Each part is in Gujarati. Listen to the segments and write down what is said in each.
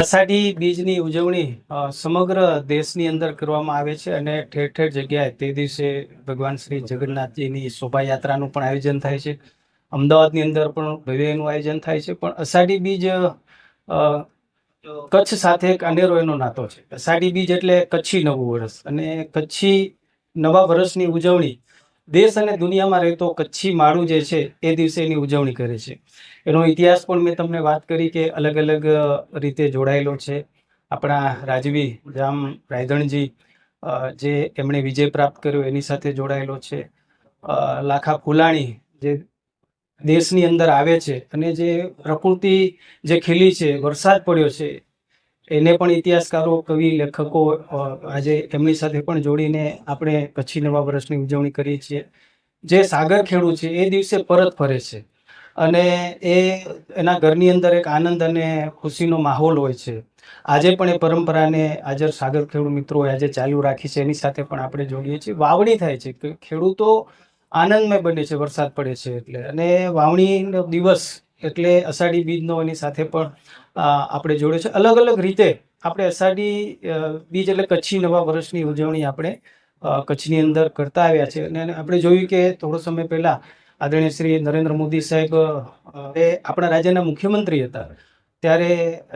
અષાઢી બીજની ઉજવણી સમગ્ર દેશની અંદર કરવામાં આવે છે અને ઠેર ઠેર જગ્યાએ તે દિવસે ભગવાન શ્રી જગન્નાથજીની શોભાયાત્રાનું પણ આયોજન થાય છે. અમદાવાદની અંદર પણ ભવ્યનું આયોજન થાય છે. પણ અષાઢી બીજ કચ્છ સાથે એક અનેરો એનો નાતો છે. અષાઢી બીજ એટલે કચ્છી નવું વર્ષ, અને કચ્છી નવા વર્ષની ઉજવણી દેશ અને દુનિયામાં રહેતો કચ્છી માળું જે છે એ દિવસે એની ઉજવણી કરે છે. એનો ઇતિહાસ પણ મેં તમને વાત કરી કે અલગ અલગ રીતે જોડાયેલો છે. આપણા રાજવી જામ રાયધણજી જે એમણે વિજય પ્રાપ્ત કર્યો એની સાથે જોડાયેલો છે. લાખા ફુલાણી જે દેશની અંદર આવે છે અને જે પ્રકૃતિ જે ખીલી છે, વરસાદ પડ્યો છે, એને પણ ઇતિહાસકારો, કવિ, લેખકો આજે એમની સાથે પણ જોડીને આપણે કચ્છી નવા વર્ષની ઉજવણી કરીએ છીએ. જે સાગર ખેડૂ છે એ દિવસે પરત ફરે છે અને એના ઘરની અંદર એક આનંદ અને ખુશીનો માહોલ હોય છે. આજે પણ એ પરંપરાને હાજર સાગર ખેડૂ મિત્રો આજે ચાલુ રાખી છે. એની સાથે પણ આપણે જોડીએ છીએ. વાવણી થાય છે કે ખેડૂતો આનંદમય બને છે વરસાદ પડે છે એટલે, અને વાવણીનો દિવસ એટલે અષાઢી બીજનો એની સાથે પણ આપણે જોડે છે. અલગ અલગ રીતે આપણે અષાઢી બીજ એટલે કચ્છી નવા વર્ષની ઉજવણી આપણે કચ્છની અંદર કરતા આવ્યા છે. અને આપણે જોયું કે થોડો સમય પહેલા આદરણીય શ્રી નરેન્દ્ર મોદી સાહેબ એ આપણા રાજ્યના મુખ્યમંત્રી હતા ત્યારે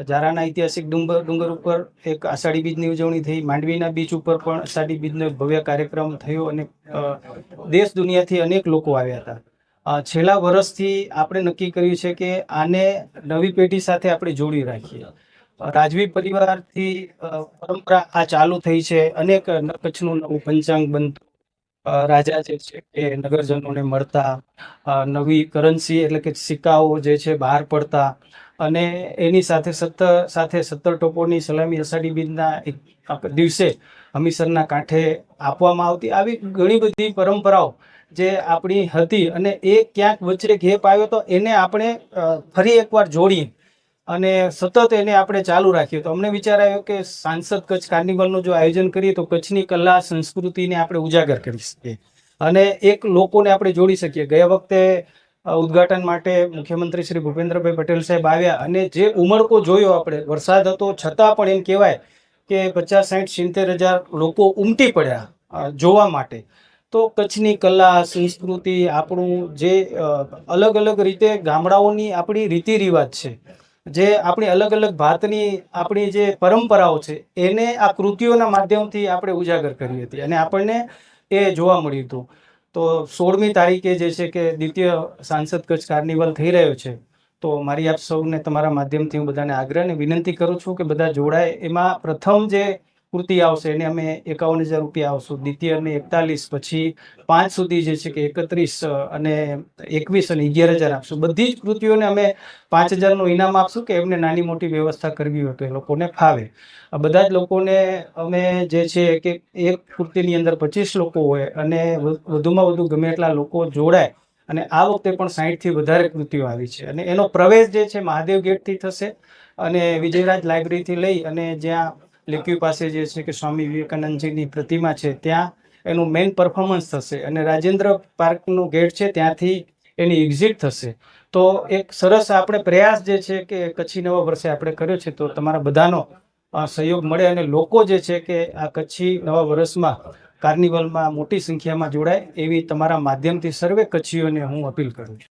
જારાના ઐતિહાસિક ડુંગર ઉપર એક અષાઢી બીજની ઉજવણી થઈ. માંડવીના બીચ ઉપર પણ અષાઢી બીજનો એક ભવ્ય કાર્યક્રમ થયો અને દેશ દુનિયાથી અનેક લોકો આવ્યા હતા. છેલ્લા વર્ષથી આપણે નક્કી કર્યું છે કે આને નવી પેઢી સાથે આપણે જોડી રાખીએ. રાજવી પરિવારથી પરંપરા આ ચાલુ થઈ છે. અનેક કચ્છનું નવું પંચાંગ બનતું, રાજા જે છે એ નગરજનોને મળતા, નવી કરન્સી એટલે કે સિક્કાઓ જે છે બહાર પડતા, અને એની સાથે 17 ટોપોની સલામી અષાઢી બીજના દિવસે હમીસરના કાંઠે આપવામાં આવતી. આવી ઘણી બધી પરંપરાઓ જે આપણી હતી અને એ ક્યાંક વચ્ચે ગેપ આવ્યો તો એને આપણે ફરી એકવાર જોડીએ અને સતત એને આપણે ચાલુ રાખીએ. તો અમને વિચાર આવ્યો કે સાંસદ કચ્છ કાર્નિવલનું જો આયોજન કરીએ તો કચ્છની કલા સંસ્કૃતિને આપણે ઉજાગર કરી શકીએ અને એક લોકોને આપણે જોડી શકીએ. ગયા વખતે ઉદ્ઘાટન માટે મુખ્યમંત્રી શ્રી ભૂપેન્દ્રભાઈ પટેલ સાહેબ આવ્યા અને જે ઉમળકો જોયો આપણે, વરસાદ હતો છતાં પણ એમ કહેવાય કે 50, 60, 70 હજાર લોકો ઉમટી પડ્યા જોવા માટે. તો કચ્છની કલા સંસ્કૃતિ, આપણું જે અલગ અલગ રીતે ગામડાઓની આપણી રીતિ રિવાજ છે, જે આપણી અલગ અલગ ભાતની આપણી જે પરંપરાઓ છે, એને આ કૃતિઓના માધ્યમથી આપણે ઉજાગર કરી હતી અને આપણને એ જોવા મળ્યું હતું. તો 16મી તારીખે જે છે કે દ્વિતીય સાંસદ કચ્છ કાર્નિવલ થઈ રહ્યો છે. તો મારી આપ સૌને તમારા માધ્યમથી હું બધાને આગ્રહ અને વિનંતી કરું છું કે બધા જોડાય. એમાં પ્રથમ જે કૃતિ આવશે એને અમે 51,000 રૂપિયા આવશું, દ્વિતીય અને 41, પછી 5 સુધી જે છે કે 31 અને 21 અને 11,000 આપશું. બધી જ કૃતિઓને અમે 5,000નું ઇનામ આપશું કે એમને નાની મોટી વ્યવસ્થા કરવી હોય તો એ લોકોને ફાવે. બધા જ લોકોને અમે જે છે કે એક કૃતિની અંદર 25 લોકો હોય અને વધુમાં વધુ ગમે એટલા લોકો જોડાય. અને આ વખતે પણ 60થી વધારે કૃતિઓ આવી છે અને એનો પ્રવેશ જે છે મહાદેવ ગેટથી થશે અને વિજયરાજ લાઇબ્રેરીથી લઈ અને જ્યાં લેક્યુ પાસે જે છે કે સ્વામી વિવેકાનંદજીની પ્રતિમા છે ત્યાં એનું મેઇન પરફોર્મન્સ થશે અને રાજેન્દ્ર પાર્કનું ગેટ છે ત્યાંથી એની એક્ઝિટ થશે. તો એક સરસ આપણે પ્રયાસ જે છે કે કચ્છી નવા વર્ષે આપણે કર્યો છે. તો તમારા બધાનો સહયોગ મળે અને લોકો જે છે કે આ કચ્છી નવા વર્ષમાં કાર્નિવલમાં મોટી સંખ્યામાં જોડાય એવી તમારા માધ્યમથી સર્વે કચ્છીઓને હું અપીલ કરું છું.